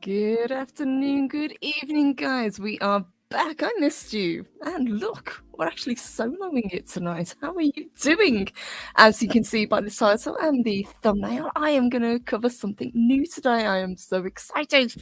Good afternoon, good evening, guys. We are back. I missed you. And look, we're actually soloing it tonight. How are you doing? As you can see by the title and the thumbnail, I am going to cover something new today. I am so excited.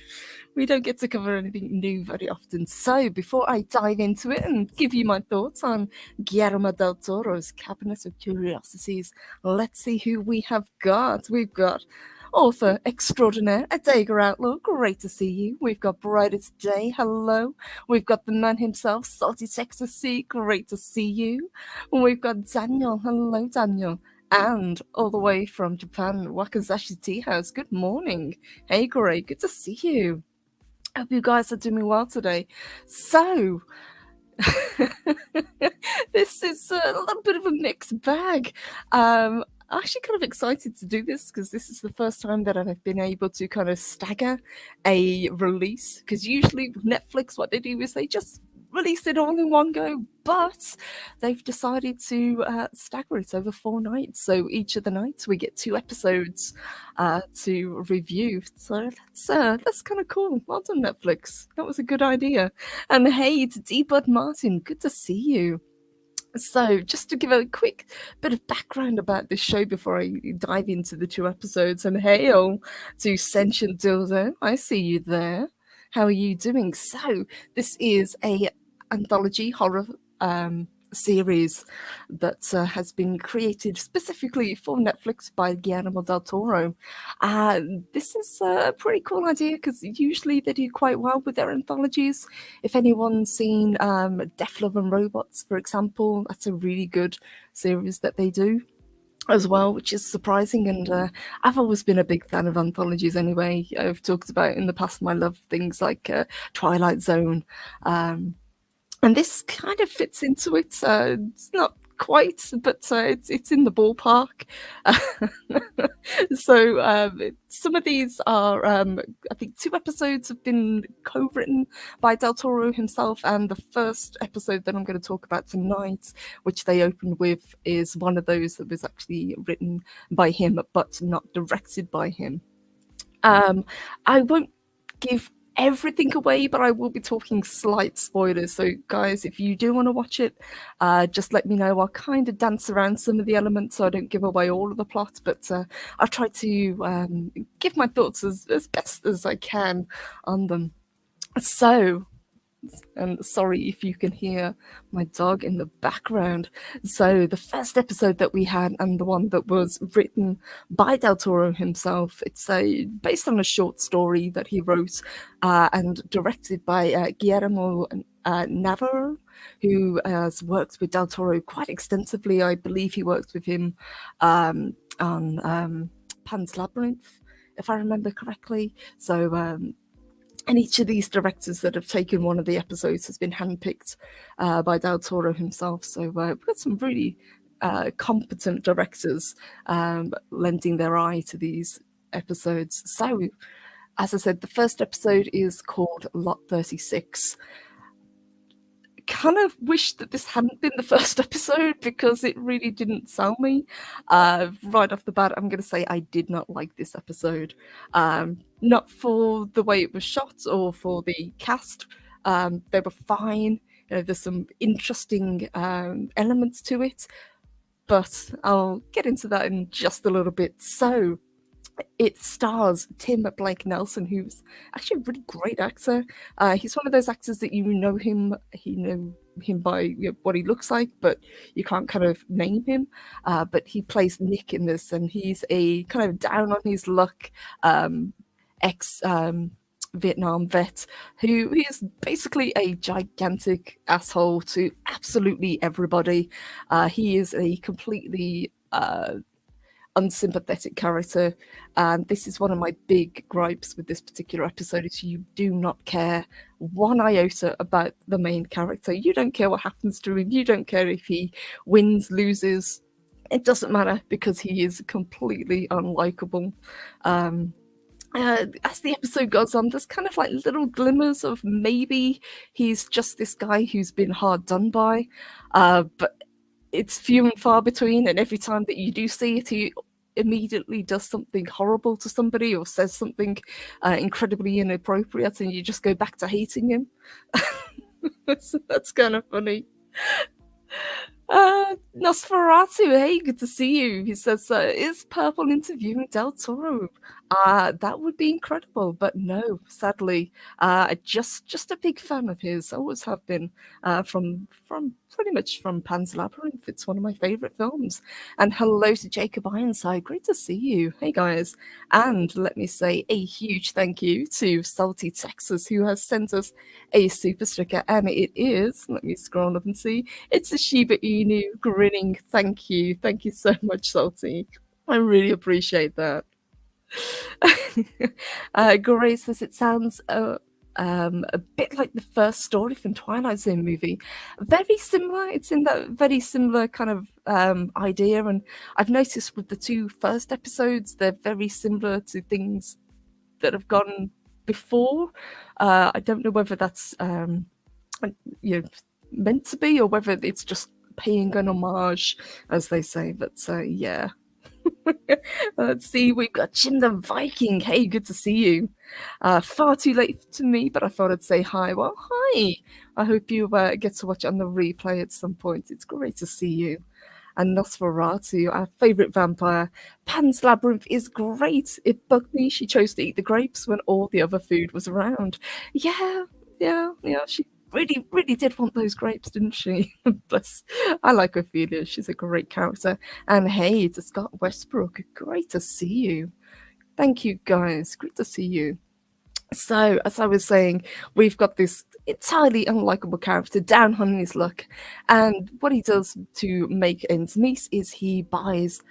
We don't get to cover anything new very often. So, before I dive into it and give you my thoughts on Guillermo del Toro's Cabinet of Curiosities, let's see who we have got. We've got author extraordinaire, Adega Outlaw, great to see you. We've got Brightest Day, hello. We've got the man himself, Salty Texas Sea, great to see you. We've got Daniel, hello Daniel. And all the way from Japan, Wakazashi Tea House, good morning. Hey great, good to see you. Hope you guys are doing well today. So, this is a little bit of a mixed bag. I'm actually kind of excited to do this because this is the first time that I've been able to kind of stagger a release. Because usually with Netflix, what they do is they just release it all in one go, but they've decided to stagger it over 4 nights. So each of the nights we get 2 episodes to review. So that's kind of cool. Well done, Netflix. That was a good idea. And hey, to D-Bud Martin, good to see you. So, just to give a quick bit of background about this show before I dive into the 2 episodes, and hail to Sentient Dildo, I see you there. How are you doing? So, this is a anthology horror series that has been created specifically for Netflix by Guillermo del Toro. This is a pretty cool idea because usually they do quite well with their anthologies. If anyone's seen Death, Love and Robots, for example, that's a really good series that they do as well, which is surprising. And I've always been a big fan of anthologies anyway. I've talked about in the past my love things like Twilight Zone. And this kind of fits into it. It's not quite, but it's in the ballpark. So some of these are, I think, 2 episodes have been co-written by Del Toro himself, and the first episode that I'm going to talk about tonight, which they opened with, is one of those that was actually written by him, but not directed by him. I won't give everything away, but I will be talking slight spoilers. So, guys, if you do want to watch it, just let me know. I'll kind of dance around some of the elements so I don't give away all of the plot, but I'll try to give my thoughts as best as I can on them. So, and sorry if you can hear my dog in the background. So the first episode that we had, and the one that was written by Del Toro himself, it's based on a short story that he wrote and directed by Guillermo Navarro, who has worked with Del Toro quite extensively. I believe he worked with him on Pan's Labyrinth, if I remember correctly. So and each of these directors that have taken one of the episodes has been handpicked by Del Toro himself. So we've got some really competent directors lending their eye to these episodes. So, as I said, the first episode is called Lot 36. kind of wish that this hadn't been the first episode because it really didn't sell me. Right off the bat, I'm going to say I did not like this episode. Not for the way it was shot or for the cast. They were fine. There's some interesting elements to it, but I'll get into that in just a little bit. So, it stars Tim Blake Nelson, who's actually a really great actor. He's one of those actors that you know him by what he looks like, but you can't kind of name him. But he plays Nick in this, and he's a kind of down on his luck ex Vietnam vet who is basically a gigantic asshole to absolutely everybody. He is a completely unsympathetic character, and this is one of my big gripes with this particular episode is you do not care one iota about the main character. You don't care what happens to him. You don't care if he wins, loses. It doesn't matter because he is completely unlikable. As the episode goes on, there's kind of like little glimmers of maybe he's just this guy who's been hard done by, but it's few and far between, and every time that you do see it, he immediately does something horrible to somebody or says something incredibly inappropriate, and you just go back to hating him. That's kind of funny. Nosferatu, hey, good to see you. He says, is Purple interviewing Del Toro? That would be incredible, but no, sadly, just a big fan of his. Always have been, from pretty much from Pan's Labyrinth. It's one of my favorite films. And hello to Jacob Ironside. Great to see you. Hey guys. And let me say a huge thank you to Salty Texas, who has sent us a super sticker, and it is, let me scroll up and see, it's a Shiba Inu grinning. Thank you so much, Salty. I really appreciate that. Grace says it sounds a bit like the first story from Twilight Zone movie. Very similar. It's in that very similar kind of idea, and I've noticed with the two first episodes, they're very similar to things that have gone before. I don't know whether that's meant to be or whether it's just paying an homage, as they say. But yeah. Let's see, we've got Jim the Viking. Hey, good to see you. Far too late to me, but I thought I'd say hi. Well, hi. I hope you get to watch on the replay at some point. It's great to see you. And Nosferatu, our favourite vampire. Pan's Labyrinth is great. It bugged me she chose to eat the grapes when all the other food was around. Yeah. She really did want those grapes, didn't she? Bless. I like Ophelia. She's a great character. And hey, to Scott Westbrook, great to see you. Thank you, guys. Great to see you. So, as I was saying, we've got this entirely unlikable character down on his luck, and what he does to make ends meet is he buys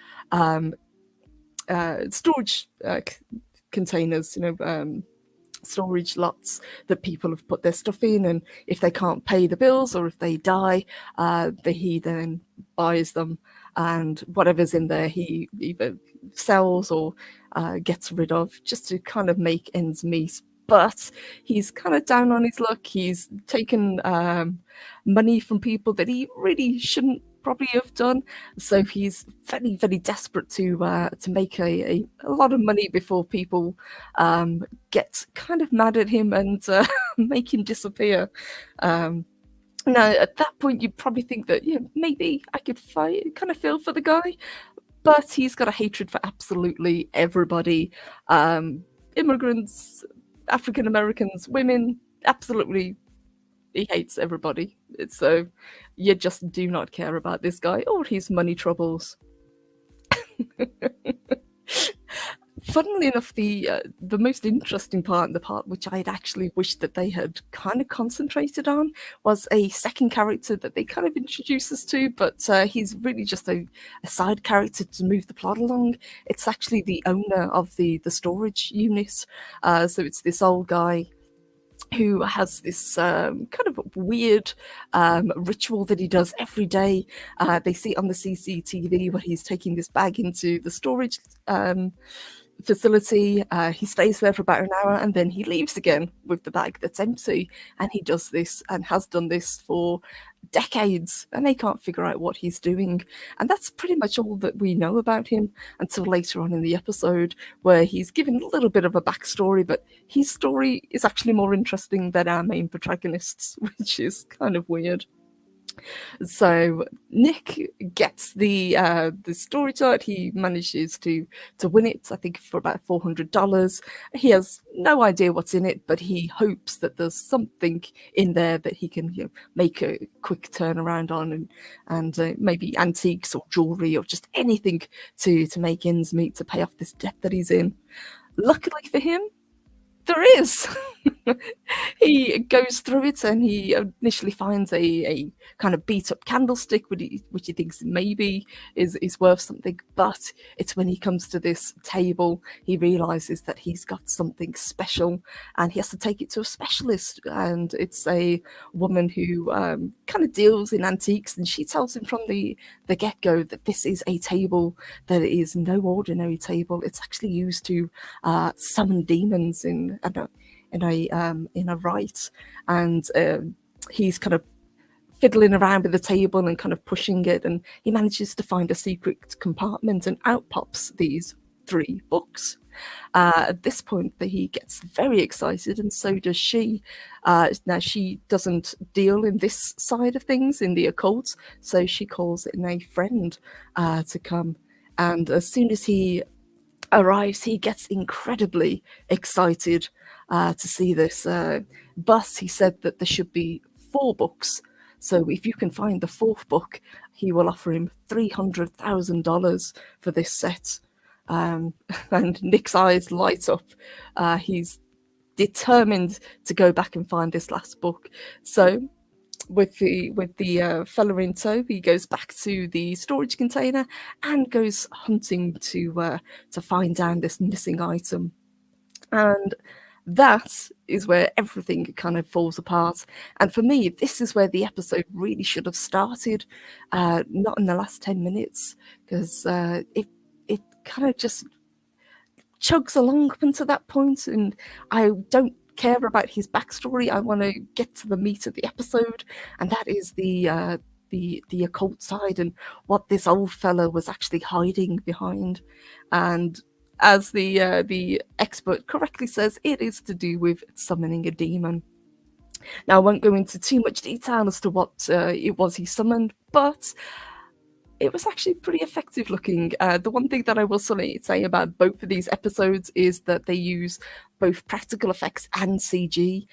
storage containers, storage lots that people have put their stuff in, and if they can't pay the bills or if they die, he then buys them, and whatever's in there he either sells or gets rid of just to kind of make ends meet. But he's kind of down on his luck. He's taken money from people that he really shouldn't probably have done. So he's very desperate to make a lot of money before people get kind of mad at him and make him disappear. Now, at that point, you'd probably think that maybe I could kind of feel for the guy, but he's got a hatred for absolutely everybody. Immigrants, African Americans, women, absolutely, he hates everybody. So you just do not care about this guy or his money troubles. Funnily enough, the most interesting part, and the part which I'd actually wished that they had kind of concentrated on, was a second character that they kind of introduced us to, but he's really just a side character to move the plot along. It's actually the owner of the storage unit. So it's this old guy who has this kind of weird ritual that he does every day. They see on the CCTV where he's taking this bag into the storage facility. He stays there for about an hour and then he leaves again with the bag that's empty. And he does this and has done this for decades, and they can't figure out what he's doing. And that's pretty much all that we know about him until later on in the episode, where he's given a little bit of a backstory, but his story is actually more interesting than our main protagonist's, which is kind of weird. So Nick gets the story chart. He manages to win it, I think, for about $400. He has no idea what's in it, but he hopes that there's something in there that he can make a quick turnaround on, and maybe antiques or jewelry or just anything to make ends meet to pay off this debt that he's in. Luckily for him, there is. He goes through it and he initially finds a kind of beat up candlestick, which he thinks maybe is worth something. But it's when he comes to this table, he realizes that he's got something special and he has to take it to a specialist. And it's a woman who kind of deals in antiques, and she tells him from the get go that this is a table that is no ordinary table. It's actually used to summon demons in a rite, and he's kind of fiddling around with the table and kind of pushing it, and he manages to find a secret compartment, and out pops these 3 books. At this point, that he gets very excited, and so does she. Now, she doesn't deal in this side of things, in the occult, so she calls in a friend to come. And as soon as he arrives, he gets incredibly excited to see this. But he said that there should be 4 books. So if you can find the 4th book, he will offer him $300,000 for this set. And Nick's eyes light up. He's determined to go back and find this last book. So with the fella in tow, he goes back to the storage container and goes hunting to find down this missing item. And that is where everything kind of falls apart. And for me, this is where the episode really should have started, not in the last 10 minutes, because it kind of just chugs along up until that point, and I don't care about his backstory. I want to get to the meat of the episode, and that is the occult side and what this old fella was actually hiding behind. And as the expert correctly says, it is to do with summoning a demon. Now, I won't go into too much detail as to what it was he summoned, but it was actually pretty effective looking. The one thing that I will say about both of these episodes is that they use both practical effects and CG,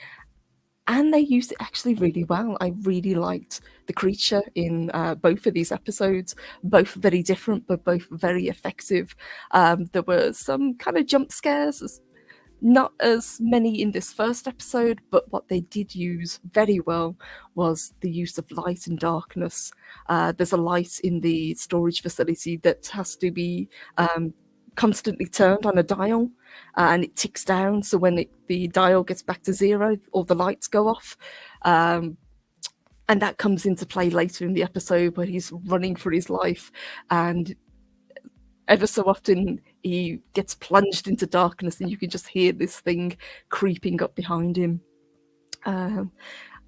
and they used it actually really well. I really liked the creature in both of these episodes, both very different, but both very effective. There were some kind of jump scares, not as many in this first episode, but what they did use very well was the use of light and darkness. There's a light in the storage facility that has to be constantly turned on a dial, and it ticks down. So when the dial gets back to 0, all the lights go off. And that comes into play later in the episode where he's running for his life, and ever so often he gets plunged into darkness and you can just hear this thing creeping up behind him. And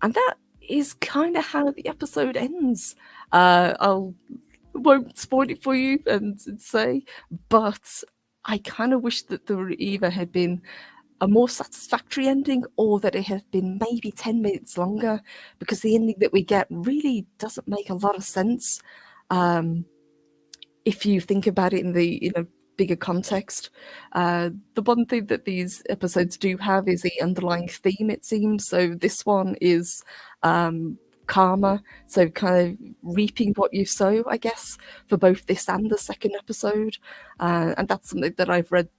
that is kind of how the episode ends. Won't spoil it for you and say, but I kind of wish that there either had been a more satisfactory ending, or that it had been maybe 10 minutes longer, because the ending that we get really doesn't make a lot of sense. If you think about it in a bigger context. The one thing that these episodes do have is the underlying theme, it seems. So this one is karma, so kind of reaping what you sow, I guess, for both this and the second episode. And that's something that I've read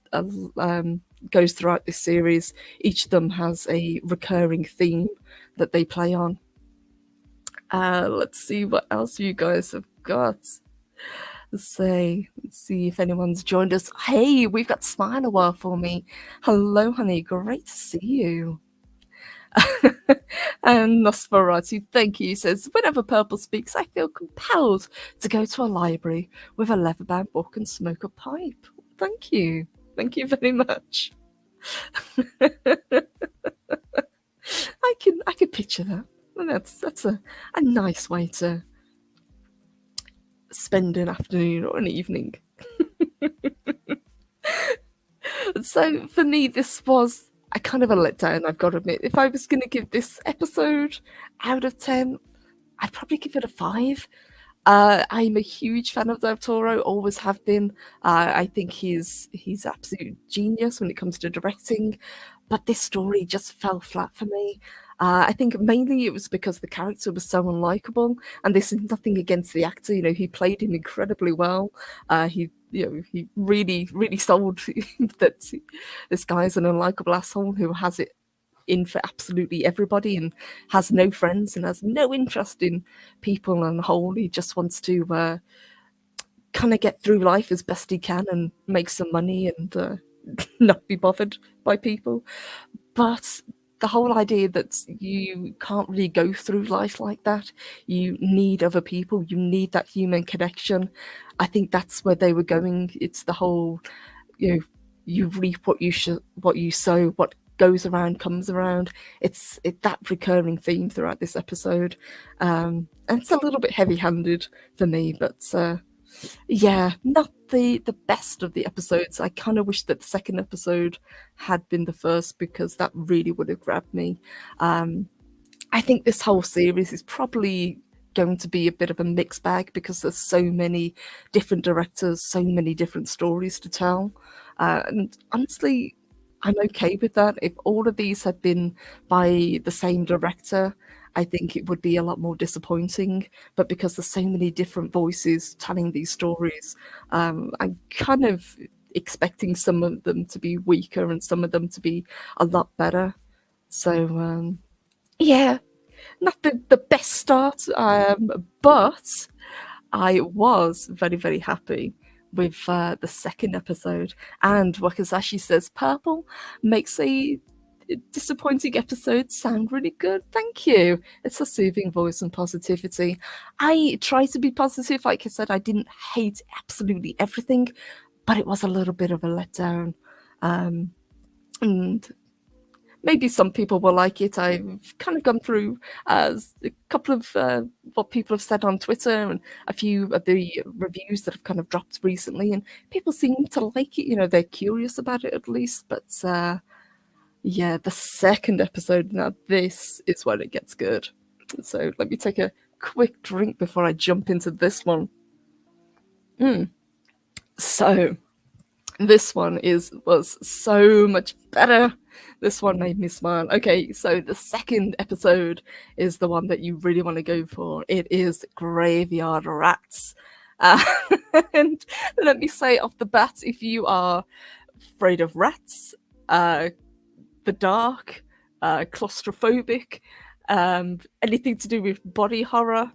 goes throughout this series. Each of them has a recurring theme that they play on. Let's see what else you guys have got. Let's see if anyone's joined us. Hey, we've got Smilewell for me. Hello, honey. Great to see you. And Nosferatu, thank you, says, whenever Purple speaks, I feel compelled to go to a library with a leather-bound book and smoke a pipe. Thank you. Thank you very much. I can picture that. And that's a nice way to spend an afternoon or an evening. So for me, this was a kind of a letdown, I've got to admit. If I was going to give this episode out of 10, I'd probably give it a 5. I'm a huge fan of Del Toro, always have been. I think he's absolute genius when it comes to directing, but this story just fell flat for me. I think mainly it was because the character was so unlikable, and this is nothing against the actor. You know, he played him incredibly well. He really sold that this guy's an unlikable asshole who has it in for absolutely everybody and has no friends and has no interest in people on the whole. He just wants to kind of get through life as best he can and make some money and not be bothered by people. But the whole idea that you can't really go through life like that, you need other people, you need that human connection. I think that's where they were going. It's the whole, you know, you reap what you sow, what goes around comes around. It's that recurring theme throughout this episode, and it's a little bit heavy-handed for me, but yeah, not the best of the episodes. I kind of wish that the second episode had been the first because that really would have grabbed me. I think this whole series is probably going to be a bit of a mixed bag because there's so many different directors, so many different stories to tell. And honestly, I'm okay with that. If all of these had been by the same director, I think it would be a lot more disappointing. But because there's so many different voices telling these stories, I'm kind of expecting some of them to be weaker and some of them to be a lot better. So yeah, not the best start, but I was very, very happy with the second episode. And Wakazashi says purple makes a disappointing episode sound really good. Thank you. It's a soothing voice and positivity. I try to be positive. Like I said, I didn't hate absolutely everything, but it was a little bit of a letdown. And maybe some people will like it. I've kind of gone through a couple of what people have said on Twitter and a few of the reviews that have kind of dropped recently, and people seem to like it. You know, they're curious about it at least. But yeah, the second episode, now this is when it gets good. So let me take a quick drink before I jump into this one. So this one was so much better. This one made me smile. Okay, so the second episode is the one that you really want to go for. It is Graveyard Rats. Uh, and let me say off the bat, if you are afraid of rats, the dark, claustrophobic, anything to do with body horror,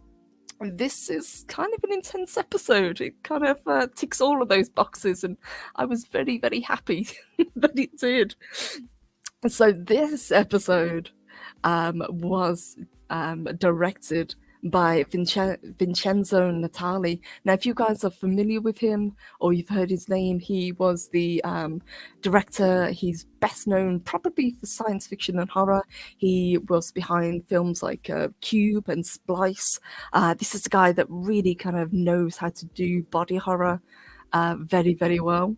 this is kind of an intense episode. It kind of ticks all of those boxes, and I was very, very happy that it did. So this episode was directed by Vincenzo Natali. Now, if you guys are familiar with him or you've heard his name, he was the director. He's best known probably for science fiction and horror. He was behind films like Cube and Splice. This is a guy that really kind of knows how to do body horror very, very well.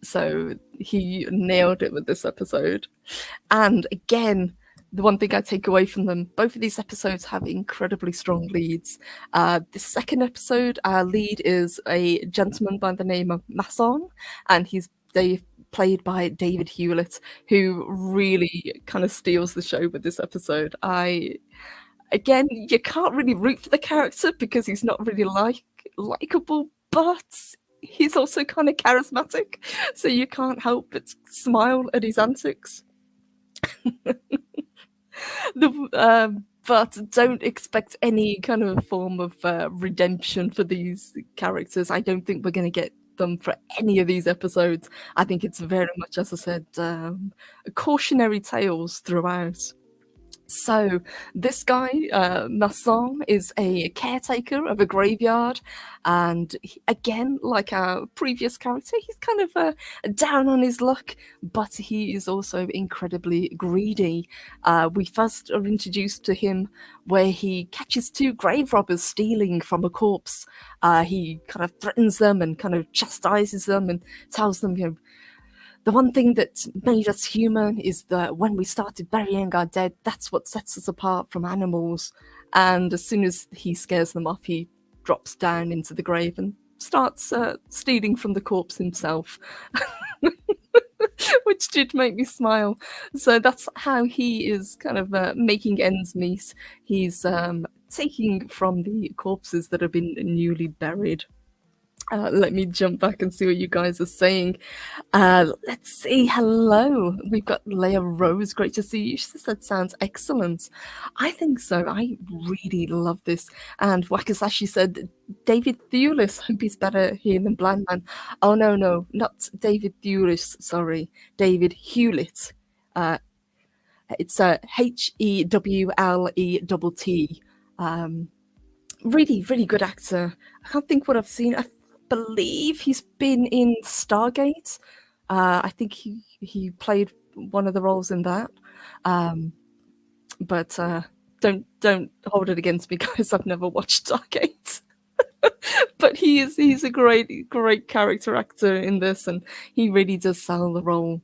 So he nailed it with this episode. And again, the one thing I take away from them, both of these episodes have incredibly strong leads. The second episode, our lead is a gentleman by the name of Masson, and he's played by David Hewlett, who really kind of steals the show with this episode. Again, you can't really root for the character because he's not really likable, but he's also kind of charismatic, so you can't help but smile at his antics. But don't expect any kind of form of redemption for these characters. I don't think we're going to get them for any of these episodes. I think it's very much, as I said, cautionary tales throughout. So this guy, Masson, is a caretaker of a graveyard, and again, like our previous character, he's kind of down on his luck, but he is also incredibly greedy. We first are introduced to him where he catches two grave robbers stealing from a corpse. He kind of threatens them and kind of chastises them and tells them, the one thing that made us human is that when we started burying our dead, that's what sets us apart from animals. And as soon as he scares them off, he drops down into the grave and starts stealing from the corpse himself, which did make me smile. So that's how he is kind of making ends meet. He's taking from the corpses that have been newly buried. Let me jump back and see what you guys are saying. Let's see. Hello. We've got Leah Rose. Great to see you. She said, sounds excellent. I think so. I really love this. And Wakasashi said, David Thewlis. Hope he's better here than Blind Man. Oh, no. Not David Thewlis. Sorry. David Hewlett. It's Hewlett. Really, really good actor. I can't think what I've seen. I believe he's been in Stargate. I think he played one of the roles in that. But don't hold it against me, guys. I've never watched Stargate. But he's a great character actor in this, and he really does sell the role.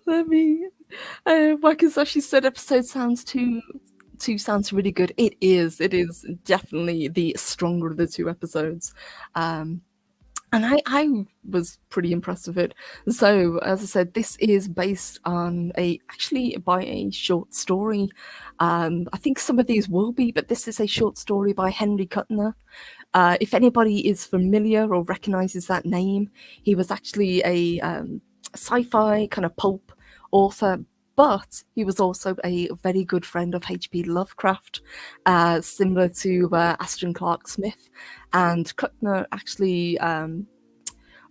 Let me. Wakasashi said episode sounds two sounds really good. It is definitely the stronger of the two episodes. And I was pretty impressed with it. So, as I said, this is based on actually by a short story. I think some of these will be, but this is a short story by Henry Kuttner. If anybody is familiar or recognizes that name, he was actually a sci-fi kind of pulp author, but he was also a very good friend of H.P. Lovecraft, similar to Aston Clark Smith. And Kuttner actually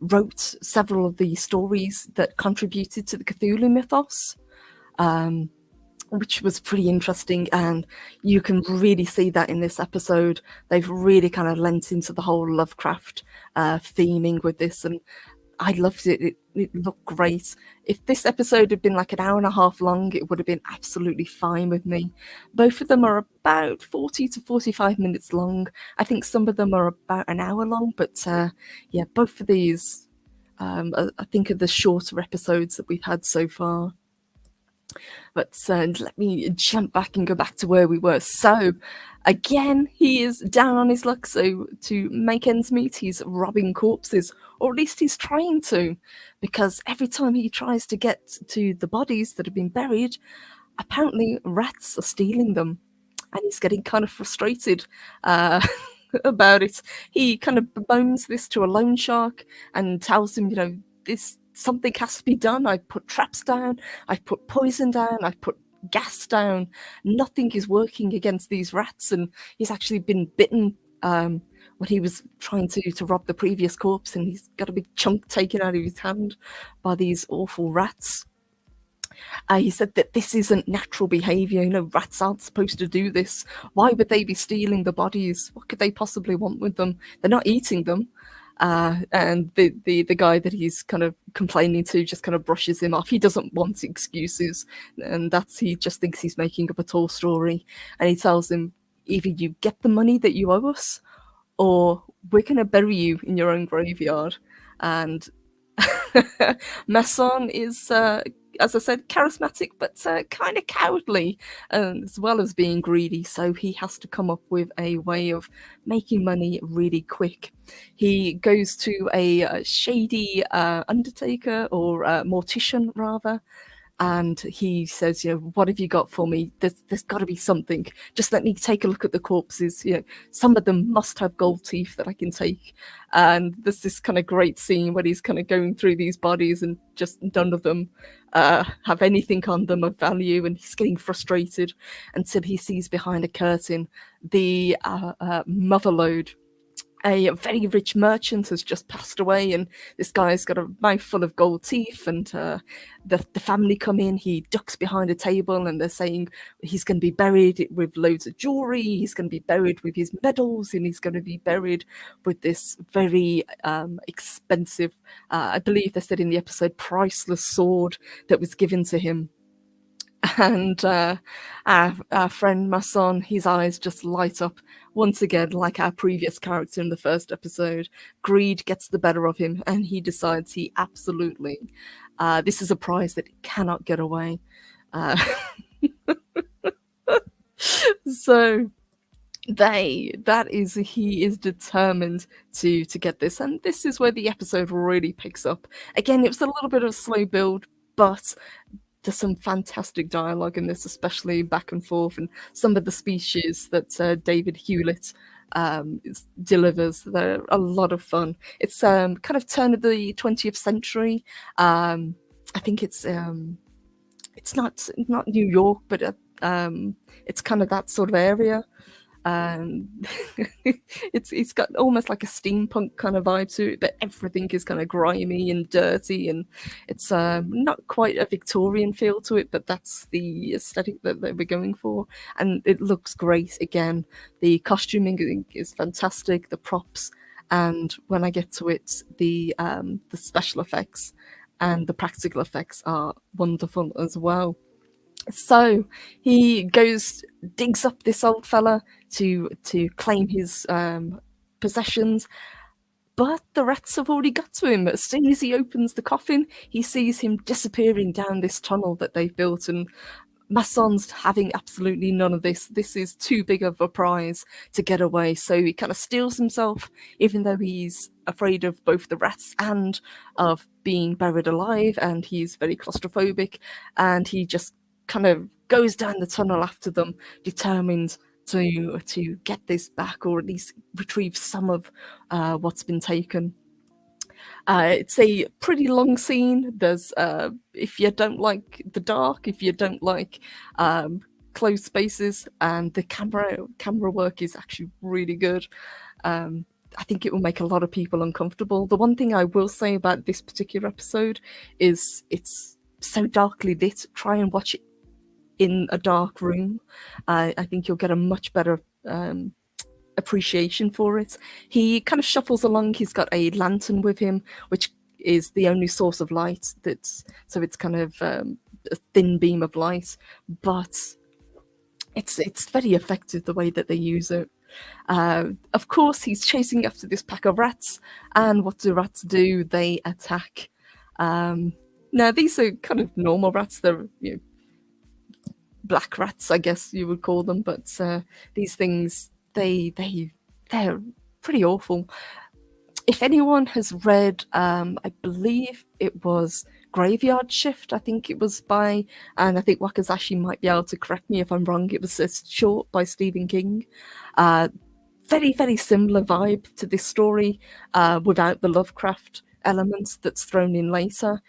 wrote several of the stories that contributed to the Cthulhu mythos, which was pretty interesting. And you can really see that in this episode. They've really kind of lent into the whole Lovecraft theming with this, and I loved it. It looked great. If this episode had been like an hour and a half long, it would have been absolutely fine with me. Both of them are about 40 to 45 minutes long. I think some of them are about an hour long, but yeah, both of these, I think, are the shorter episodes that we've had so far. But let me jump back and go back to where we were. So, again, he is down on his luck. So, to make ends meet, he's robbing corpses, or at least he's trying to, because every time he tries to get to the bodies that have been buried, apparently rats are stealing them, and he's getting kind of frustrated about it. He kind of bemoans this to a loan shark and tells him, this something has to be done. I put traps down, I put poison down, I put gas down. Nothing is working against these rats, and he's actually been bitten when he was trying to rob the previous corpse, and he's got a big chunk taken out of his hand by these awful rats. He said that this isn't natural behavior. Rats aren't supposed to do this. Why would they be stealing the bodies? What could they possibly want with them? They're not eating them. And the guy that he's kind of complaining to just kind of brushes him off. He doesn't want excuses, and he just thinks he's making up a tall story. And he tells him, either you get the money that you owe us, or we're going to bury you in your own graveyard. And Masson is, as I said, charismatic, but kind of cowardly, as well as being greedy. So he has to come up with a way of making money really quick. He goes to a shady undertaker, or mortician rather, and he says, what have you got for me? There's got to be something. Just let me take a look at the corpses. Some of them must have gold teeth that I can take. And there's this kind of great scene where he's kind of going through these bodies, and just none of them have anything on them of value, and he's getting frustrated until he sees behind a curtain the mother lode. a very rich merchant has just passed away, and this guy's got a mouthful of gold teeth, and the family come in. He ducks behind a table, and they're saying he's going to be buried with loads of jewelry, he's going to be buried with his medals, and he's going to be buried with this very expensive, I believe they said in the episode, priceless sword that was given to him. And our friend Masson, his eyes just light up once again, like our previous character in the first episode. Greed gets the better of him, and he decides he absolutely, this is a prize that he cannot get away. So he is determined to get this, and this is where the episode really picks up. Again, it was a little bit of a slow build, but there's some fantastic dialogue in this, especially back and forth, and some of the speeches that David Hewlett delivers. They're a lot of fun. It's kind of turn of the 20th century. I think it's not New York, but it's kind of that sort of area. It's got almost like a steampunk kind of vibe to it, but everything is kind of grimy and dirty, and it's not quite a Victorian feel to it, but that's the aesthetic that we're going for, and it looks great. Again, the costuming is fantastic, the props, and when I get to it, the special effects and the practical effects are wonderful as well. So he digs up this old fella to claim his possessions, but the rats have already got to him. As soon as he opens the coffin, he sees him disappearing down this tunnel that they've built, and Masson's having absolutely none of this. This is too big of a prize to get away, so he kind of steals himself, even though he's afraid of both the rats and of being buried alive, and he's very claustrophobic, and he just kind of goes down the tunnel after them, determined to get this back, or at least retrieve some of what's been taken. It's a pretty long scene. There's if you don't like the dark, if you don't like closed spaces, and the camera work is actually really good. I think it will make a lot of people uncomfortable. The one thing I will say about this particular episode is it's so darkly lit. Try and watch it in a dark room. I think you'll get a much better appreciation for it. He kind of shuffles along. He's got a lantern with him, which is the only source of light. So it's kind of a thin beam of light, but it's very effective the way that they use it. Of course, he's chasing after this pack of rats, and what do rats do? They attack. Now these are kind of normal rats. They're black rats, I guess you would call them, but these things they're pretty awful. If anyone has read, I believe it was Graveyard Shift, I think it was by, and I think Wakazashi might be able to correct me if I'm wrong, it was a short by Stephen King. Very, very similar vibe to this story, without the Lovecraft elements that's thrown in later.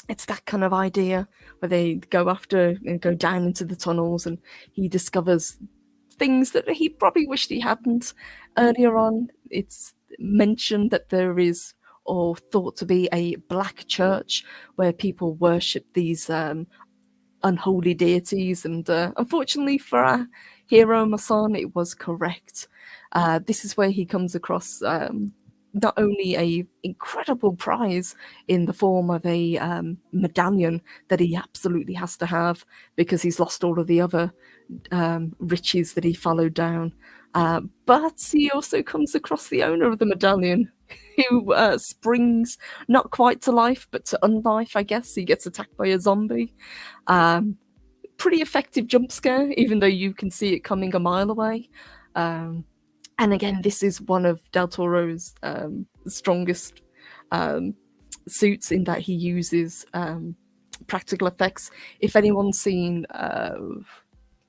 It's that kind of idea where they go after and go down into the tunnels, and he discovers things that he probably wished he hadn't. Earlier on, it's mentioned that there is, or thought to be, a black church where people worship these unholy deities, and unfortunately for our hero Masson, it was correct. This is where he comes across not only a incredible prize in the form of a medallion that he absolutely has to have because he's lost all of the other riches that he followed down, but he also comes across the owner of the medallion, who springs not quite to life but to unlife, I guess. He gets attacked by a zombie. Pretty effective jump scare, even though you can see it coming a mile away. And again, this is one of Del Toro's strongest suits, in that he uses practical effects. If anyone's seen,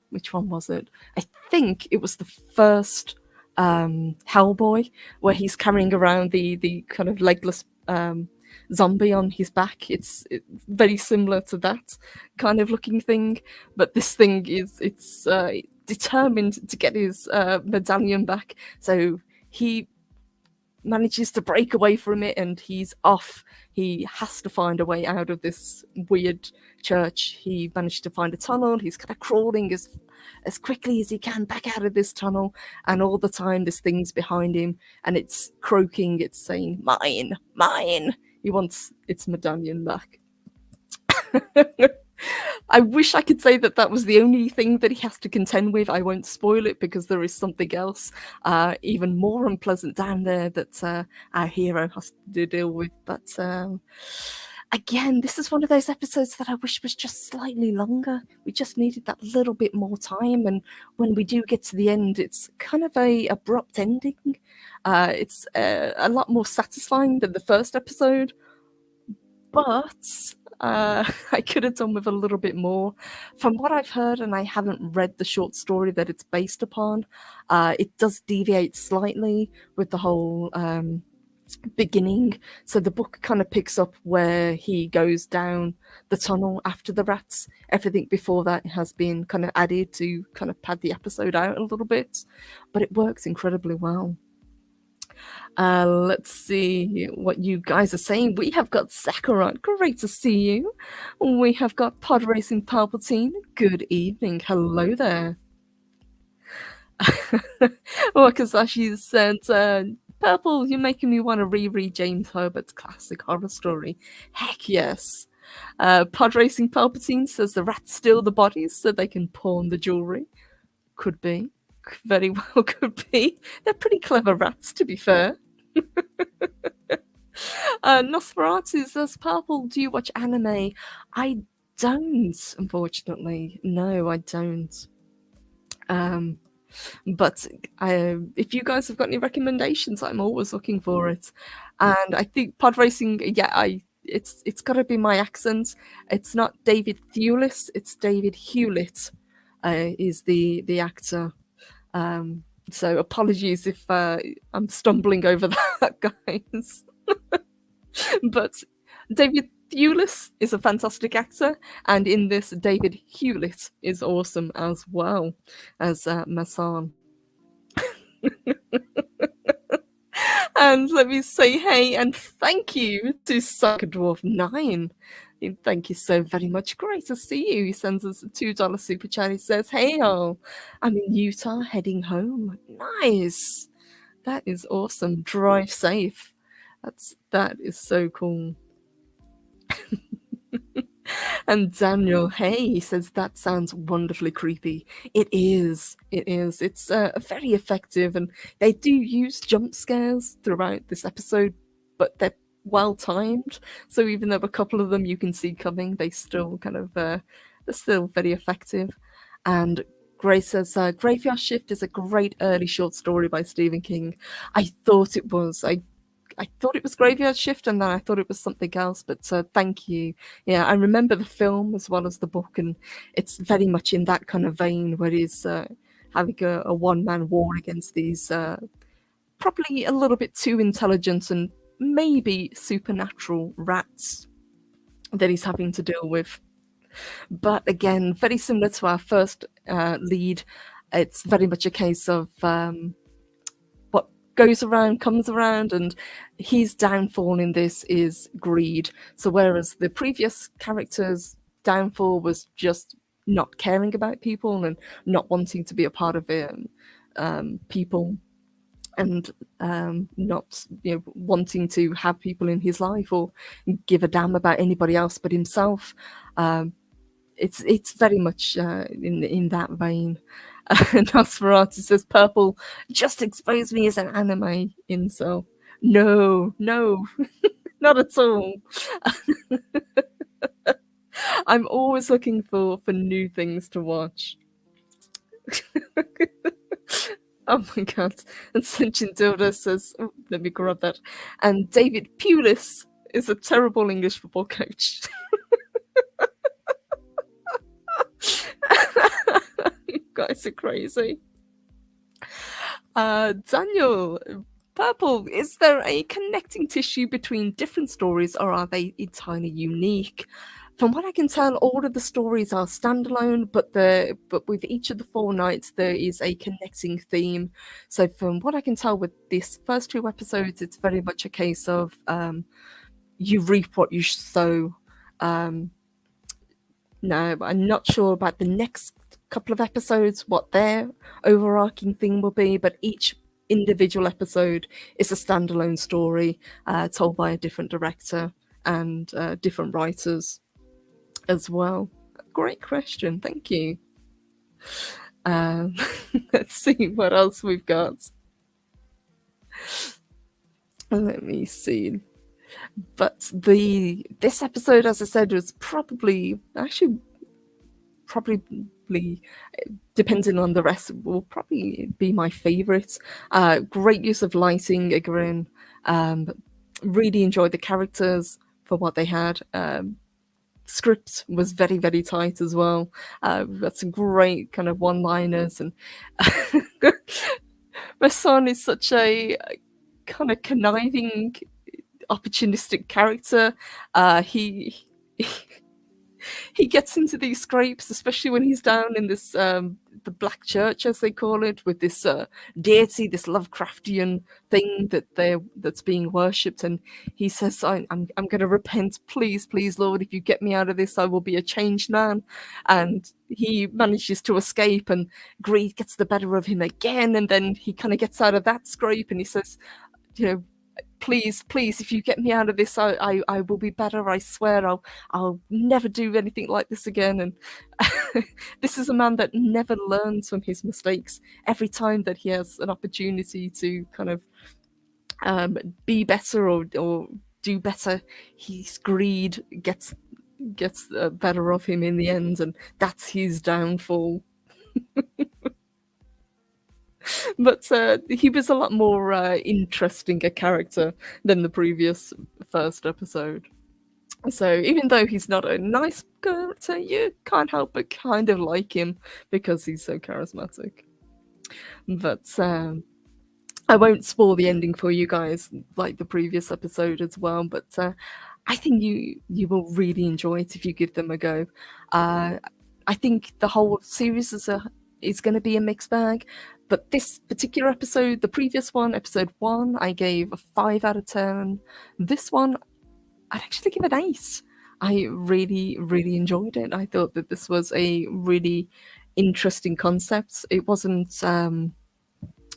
which one was it? I think it was the first Hellboy, where he's carrying around the kind of legless zombie on his back. It's very similar to that kind of looking thing, but this thing is determined to get his medallion back. So he manages to break away from it, and he's off. He has to find a way out of this weird church. He managed to find a tunnel. He's kind of crawling as quickly as he can back out of this tunnel, and all the time this thing's behind him, and it's croaking. It's saying, "Mine, mine." He wants its medallion back. I wish I could say that that was the only thing that he has to contend with. I won't spoil it because there is something else even more unpleasant down there that our hero has to deal with. But again, this is one of those episodes that I wish was just slightly longer. We just needed that little bit more time. And when we do get to the end, it's kind of a abrupt ending. It's a lot more satisfying than the first episode. But I could have done with a little bit more. From what I've heard, and I haven't read the short story that it's based upon, it does deviate slightly with the whole beginning. So the book kind of picks up where he goes down the tunnel after the rats. Everything before that has been kind of added to kind of pad the episode out a little bit, but it works incredibly well. Let's see what you guys are saying. We have got Zachariah. Great to see you. We have got Pod Racing Palpatine. Good evening. Hello there. Well, because she said, Purple, you're making me want to reread James Herbert's classic horror story. Heck yes. Pod Racing Palpatine says the rats steal the bodies so they can pawn the jewelry. Could be. Very well could be. They're pretty clever rats, to be fair. Nosferatu says, Purple, do you watch anime? I don't, unfortunately. No, I don't. But if you guys have got any recommendations, I'm always looking for it. And I think pod racing, yeah, it's got to be my accent. It's not David Thewlis, it's David Hewlett is the actor. So apologies if I'm stumbling over that, guys. But David Thewlis is a fantastic actor, and in this, David Hewlett is awesome as well as Massan. And let me say hey and thank you to Sucker Dwarf 9. Thank you so very much. Great to see you. He sends us a $2 super chat. He says, hey all, I'm in Utah heading home. Nice. That is awesome. Drive safe. That is so cool. And Daniel, hey, he says that sounds wonderfully creepy. It is. It is. It's very effective, and they do use jump scares throughout this episode, but they're well timed. So even though a couple of them you can see coming, they still kind of they're still very effective. And Grace says, Graveyard Shift is a great early short story by Stephen King. I thought it was. I thought it was Graveyard Shift, and then I thought it was something else, but thank you. Yeah, I remember the film as well as the book, and it's very much in that kind of vein where he's having a one-man war against these probably a little bit too intelligent and maybe supernatural rats that he's having to deal with. But again, very similar to our first lead, it's very much a case of goes around, comes around, and his downfall in this is greed. So whereas the previous character's downfall was just not caring about people and not wanting to be a part of it, people, and not wanting to have people in his life or give a damn about anybody else but himself. It's very much in that vein. Nosferatu says, Purple, just expose me as an anime incel. No, not at all. I'm always looking for new things to watch. Oh my god. And Sentient Dildo says, let me grab that. And David Pulis is a terrible English football coach. You guys are crazy. Daniel, Purple, is there a connecting tissue between different stories, or are they entirely unique? From what I can tell, all of the stories are standalone, but with each of the 4 nights there is a connecting theme. So from what I can tell with this first 2 episodes, it's very much a case of you reap what you sow. Um, no, I'm not sure about the next couple of episodes, what their overarching theme will be, but each individual episode is a standalone story told by a different director and different writers as well. Great question, thank you. Um, let's see what else we've got. Let me see. But this episode, as I said, was probably depending on the rest, will probably be my favorite. Great use of lighting again. Really enjoyed the characters for what they had. Script was very, very tight as well. Got some great kind of one-liners, and my son is such a kind of conniving, opportunistic character. He gets into these scrapes, especially when he's down in this the black church, as they call it, with this deity, this Lovecraftian thing that's being worshipped, and he says, I'm going to repent, please, please, Lord, if you get me out of this, I will be a changed man." And he manages to escape, and greed gets the better of him again, and then he kind of gets out of that scrape, and he says, you know, "Please, please, if you get me out of this, I will be better. I swear, I'll never do anything like this again." And this is a man that never learns from his mistakes. Every time that he has an opportunity to kind of be better or do better, his greed gets better of him in the end, and that's his downfall. But he was a lot more interesting a character than the previous first episode. So even though he's not a nice character, you can't help but kind of like him because he's so charismatic. But I won't spoil the ending for you guys like the previous episode as well. But I think you will really enjoy it if you give them a go. I think the whole series is going to be a mixed bag. But this particular episode, the previous one, episode 1, I gave a 5 out of 10. This one, I'd actually give it an 8. I really, really enjoyed it. I thought that this was a really interesting concept. It wasn't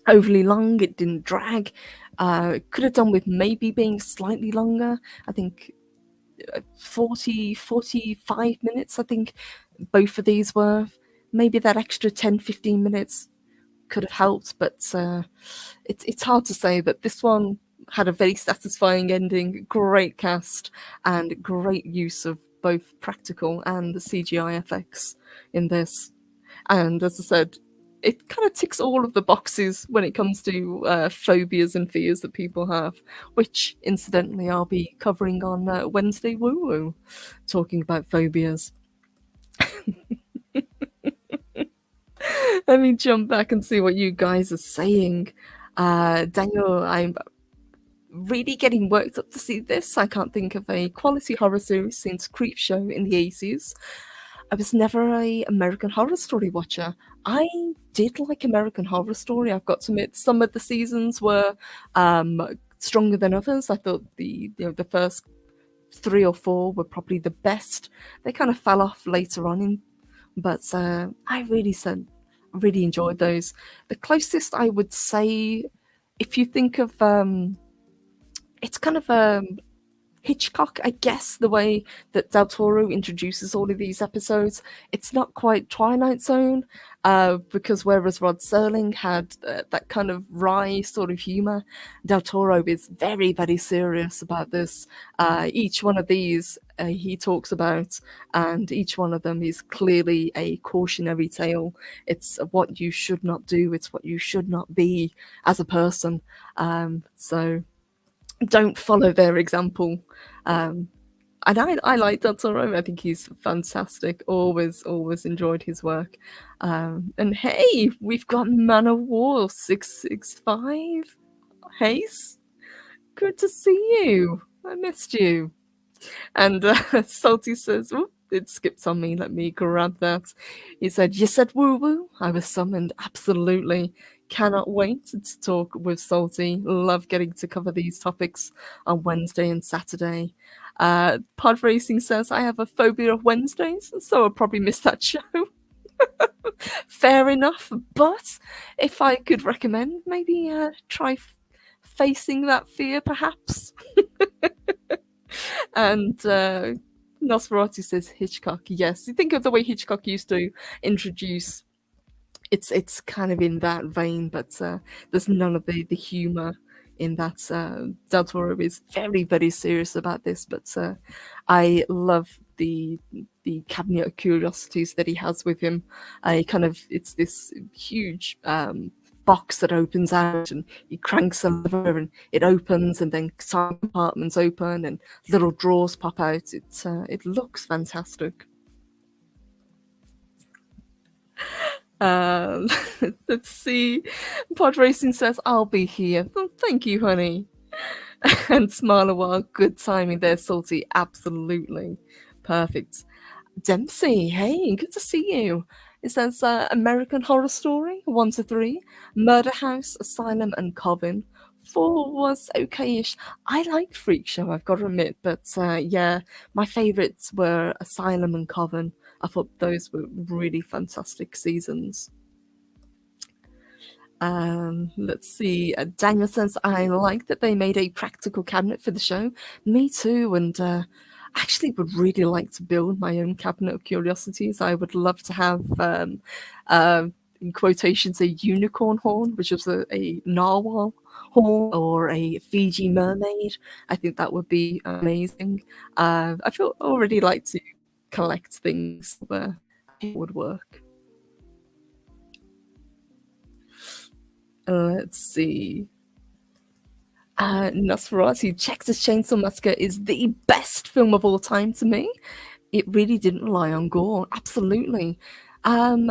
overly long, it didn't drag. Could have done with maybe being slightly longer. I think 45 minutes, I think both of these were. Maybe that extra 10-15 minutes could have helped, but it's hard to say. But this one had a very satisfying ending, great cast, and great use of both practical and the CGI effects in this. And as I said, it kind of ticks all of the boxes when it comes to phobias and fears that people have, which incidentally I'll be covering on Wednesday Woo Woo, talking about phobias. Let me jump back and see what you guys are saying. Daniel, I'm really getting worked up to see this. I can't think of a quality horror series since Creepshow in the 80s. I was never a American Horror Story watcher. I did like American Horror Story. I've got to admit, some of the seasons were stronger than others. I thought the first 3 or 4 were probably the best. They kind of fell off later on, but I really enjoyed those. The closest I would say, if you think of it's kind of Hitchcock, I guess, the way that Del Toro introduces all of these episodes. It's not quite Twilight Zone, because whereas Rod Serling had that kind of wry sort of humor, Del Toro is very, very serious about this. Each one of these he talks about, and each one of them is clearly a cautionary tale. It's what you should not do, it's what you should not be as a person. So don't follow their example. And I like Del Toro. I think he's fantastic. Always enjoyed his work. And hey, we've got Man of War 665. Hayes, good to see you. I missed you. And Salty says, "Oop, it skips on me. Let me grab that." He said, "You said woo woo. I was summoned. Absolutely. Cannot wait to talk with Salty. Love getting to cover these topics on Wednesday and Saturday." Pod Racing says, "I have a phobia of Wednesdays, so I'll probably miss that show." Fair enough. But if I could recommend, maybe try facing that fear, perhaps. And Nosferatu says Hitchcock. Yes, you think of the way Hitchcock used to introduce. It's kind of in that vein, but there's none of the humor in that. Del Toro is very very serious about this, but I love the cabinet of curiosities that he has with him. I kind of it's this huge box that opens out, and he cranks a lever and it opens, and then some compartments open and little drawers pop out. It looks fantastic. Um, let's see. Pod Racing says, "I'll be here." Oh, thank you, honey. And Smile a while. Good timing there, Salty. Absolutely. Perfect. Dempsey, hey, good to see you. It says American Horror Story, 1 to 3, Murder House, Asylum, and Coven. 4 was okay-ish. I liked Freak Show, I've got to admit, but yeah, my favourites were Asylum and Coven. I thought those were really fantastic seasons. Let's see. Daniel says, "I like that they made a practical cabinet for the show." Me too. And actually would really like to build my own cabinet of curiosities. I would love to have, uh, in quotations, a unicorn horn, which is a narwhal horn, or a Fiji mermaid. I think that would be amazing. I feel already like to collect things where it would work. Let's see. Nosferatu, Texas Chainsaw Massacre is the best film of all time to me. It really didn't rely on gore. Absolutely. Um,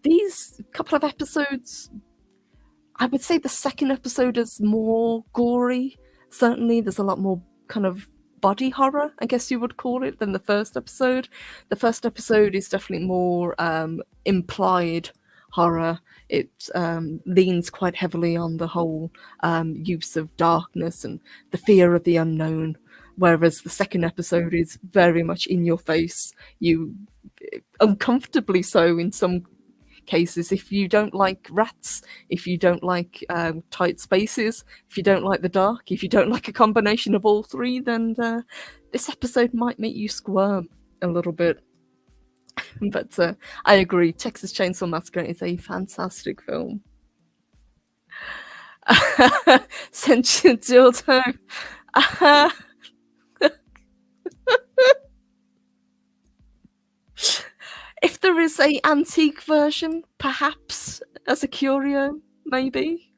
these couple of episodes, I would say the second episode is more gory. Certainly, there's a lot more kind of body horror, I guess you would call it, than the first episode. The first episode is definitely more implied horror. It leans quite heavily on the whole use of darkness and the fear of the unknown. Whereas the second episode is very much in your face. You uncomfortably so in some cases. If you don't like rats, if you don't like tight spaces, if you don't like the dark, if you don't like a combination of all three, then this episode might make you squirm a little bit. But I agree, Texas Chainsaw Massacre is a fantastic film. Sentient dildo. If there is a antique version, perhaps as a curio, maybe.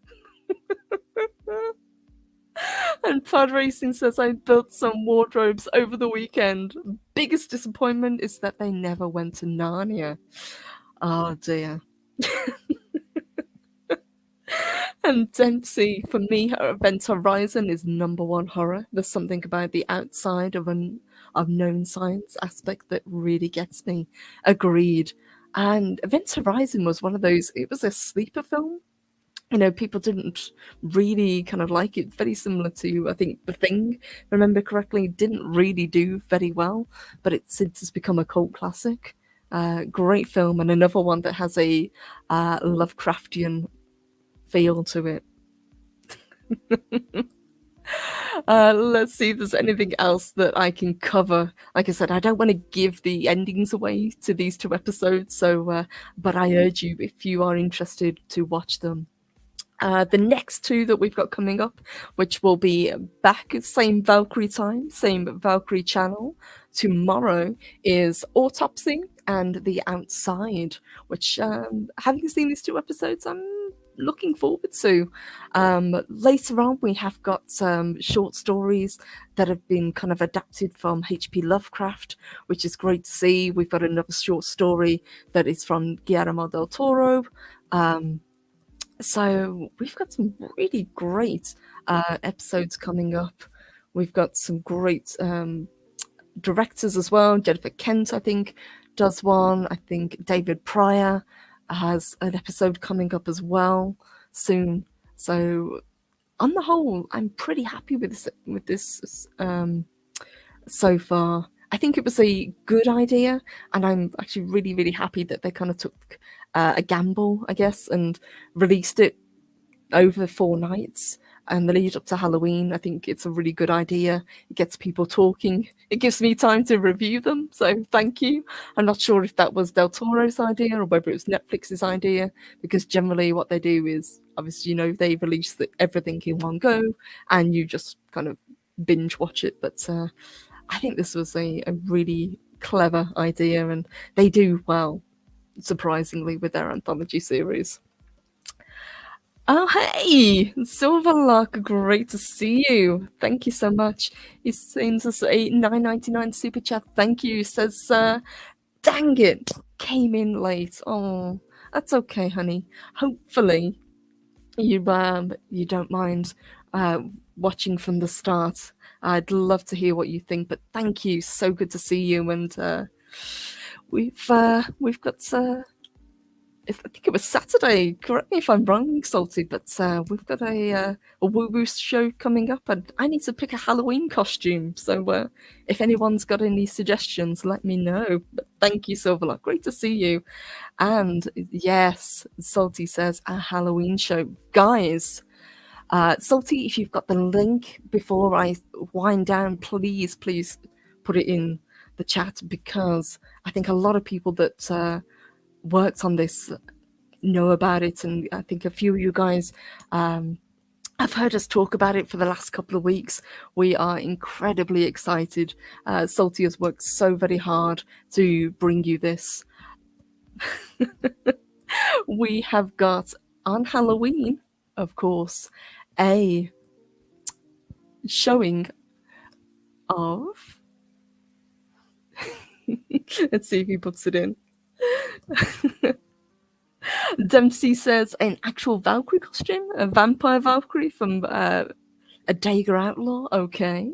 And Pod Racing says, "I built some wardrobes over the weekend. Biggest disappointment is that they never went to Narnia." Oh dear. And Dempsey, for me, Event Horizon is number one horror. There's something about the outside of an unknown science aspect that really gets me. Agreed. And Event Horizon was one of those, it was a sleeper film. People didn't really kind of like it. Very similar to, I think, The Thing, if I remember correctly, didn't really do very well, but it's since it's become a cult classic. Great film, and another one that has a Lovecraftian feel to it. Let's see if there's anything else that I can cover. Like I said, I don't want to give the endings away to these two episodes, so but I urge you, if you are interested, to watch them. The next two that we've got coming up, which will be back at same Valkyrie time, same Valkyrie channel, tomorrow, is Autopsy and The Outside, which, having seen these two episodes, I'm looking forward to. Later on, we have got some short stories that have been kind of adapted from H.P. Lovecraft, which is great to see. We've got another short story that is from Guillermo del Toro. So we've got some really great episodes coming up. We've got some great directors as well. Jennifer Kent, I think, does one. I think David Pryor has an episode coming up as well soon. So on the whole, I'm pretty happy with this so far. I think it was a good idea, and I'm actually really, really happy that they kind of took a gamble, I guess, and released it over 4 nights and the lead up to Halloween. I think it's a really good idea. It gets people talking. It gives me time to review them. So thank you. I'm not sure if that was Del Toro's idea or whether it was Netflix's idea, because generally what they do is obviously, they release everything in one go and you just kind of binge watch it. But I think this was a really clever idea, and they do well, surprisingly, with their anthology series. Oh, hey, Silverlock, great to see you. Thank you so much. He sends us a 9.99 super chat. Thank you. Says, dang it, came in late. Oh, that's okay, honey. Hopefully, you don't mind watching from the start. I'd love to hear what you think, but thank you. So good to see you, and we've got I think it was Saturday. Correct me if I'm wrong, Salty, but we've got a woo woo show coming up, and I need to pick a Halloween costume. So if anyone's got any suggestions, let me know. But thank you, Silverlock. Great to see you. And yes, Salty says a Halloween show, guys. Salty, if you've got the link before I wind down, please put it in the chat, because I think a lot of people that worked on this know about it, and I think a few of you guys have heard us talk about it for the last couple of weeks. We are incredibly excited. Salty has worked so very hard to bring you this. We have got on Halloween, of course, a showing of let's see if he puts it in. Dempsey says an actual Valkyrie costume, a vampire Valkyrie from a Dagger Outlaw. Okay.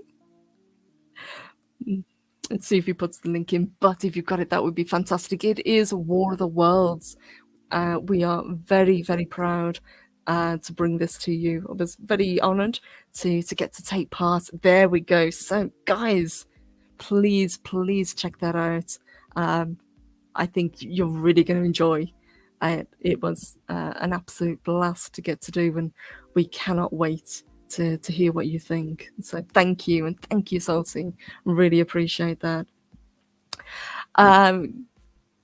Let's see if he puts the link in. But if you've got it, that would be fantastic. It is War of the Worlds. We are very, very proud to bring this to you. I was very honoured to get to take part. There we go. So, guys, please check that out. I think you're really going to enjoy it. It was an absolute blast to get to do, and we cannot wait to hear what you think. So thank you, and thank you, Salty. Really appreciate that.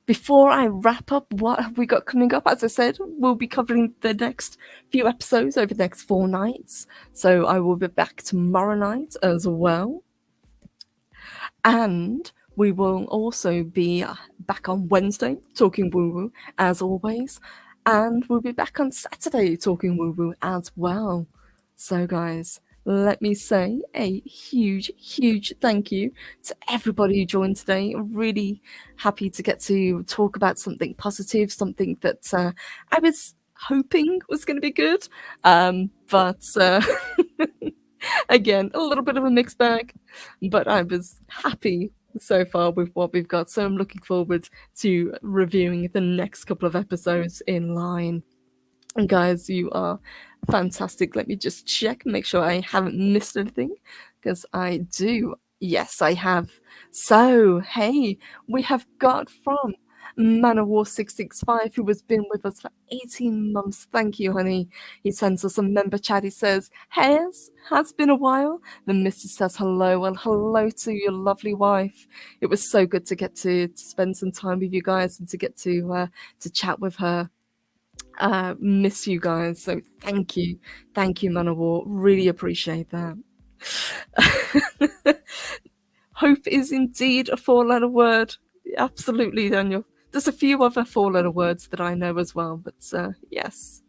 Before I wrap up, what have we got coming up? As I said, we'll be covering the next few episodes over the next 4 nights. So I will be back tomorrow night as well. And we will also be back on Wednesday talking woo woo as always. And we'll be back on Saturday talking woo woo as well. So, guys, let me say a huge, huge thank you to everybody who joined today. Really happy to get to talk about something positive, something that I was hoping was going to be good. But again, a little bit of a mixed bag, but I was happy so far with what we've got. So I'm looking forward to reviewing the next couple of episodes in line. And guys, you are fantastic. Let me just check, make sure I haven't missed anything, because I do. Yes, I have. So, hey, we have got from Manowar665, who has been with us for 18 months. Thank you, honey. He sends us a member chat. He says, has been a while. The missus says hello, and hello to your lovely wife. It was so good to get to spend some time with you guys and to get to chat with her. Miss you guys, so thank you, Manowar. Really appreciate that. Hope is indeed a 4-letter word. Absolutely, Daniel. There's a few other 4-letter words that I know as well, but yes.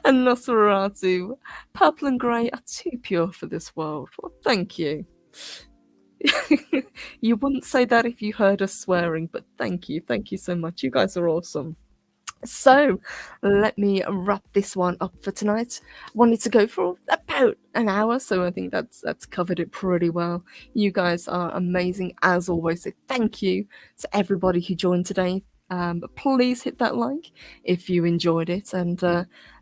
And Nosferatu, purple and grey are too pure for this world. Well, thank you. You wouldn't say that if you heard us swearing, but thank you so much. You guys are awesome. So let me wrap this one up for tonight. Wanted to go for about an hour, so I think that's covered it pretty well. You guys are amazing as always. So thank you to everybody who joined today. Please hit that like if you enjoyed it, and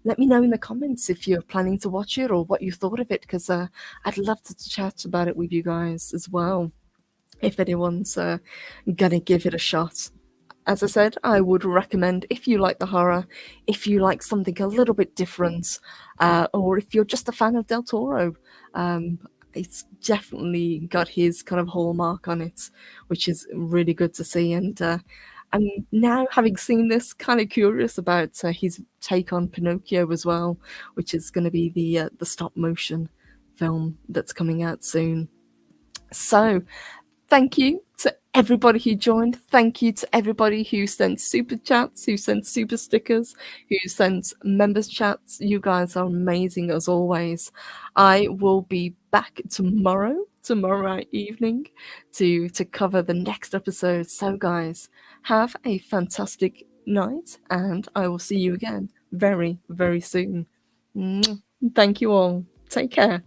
let me know in the comments if you're planning to watch it or what you thought of it, because I'd love to chat about it with you guys as well. If anyone's gonna give it a shot, as I said, I would recommend if you like the horror, if you like something a little bit different, or if you're just a fan of Del Toro. Um, it's definitely got his kind of hallmark on it, which is really good to see. And I'm now, having seen this, kind of curious about his take on Pinocchio as well, which is going to be the stop motion film that's coming out soon. So thank you to everybody who joined. Thank you to everybody who sent super chats, who sent super stickers, who sent members chats. You guys are amazing as always. I will be back tomorrow evening to cover the next episode. So guys, have a fantastic night and I will see you again very, very soon. Thank you all. Take care.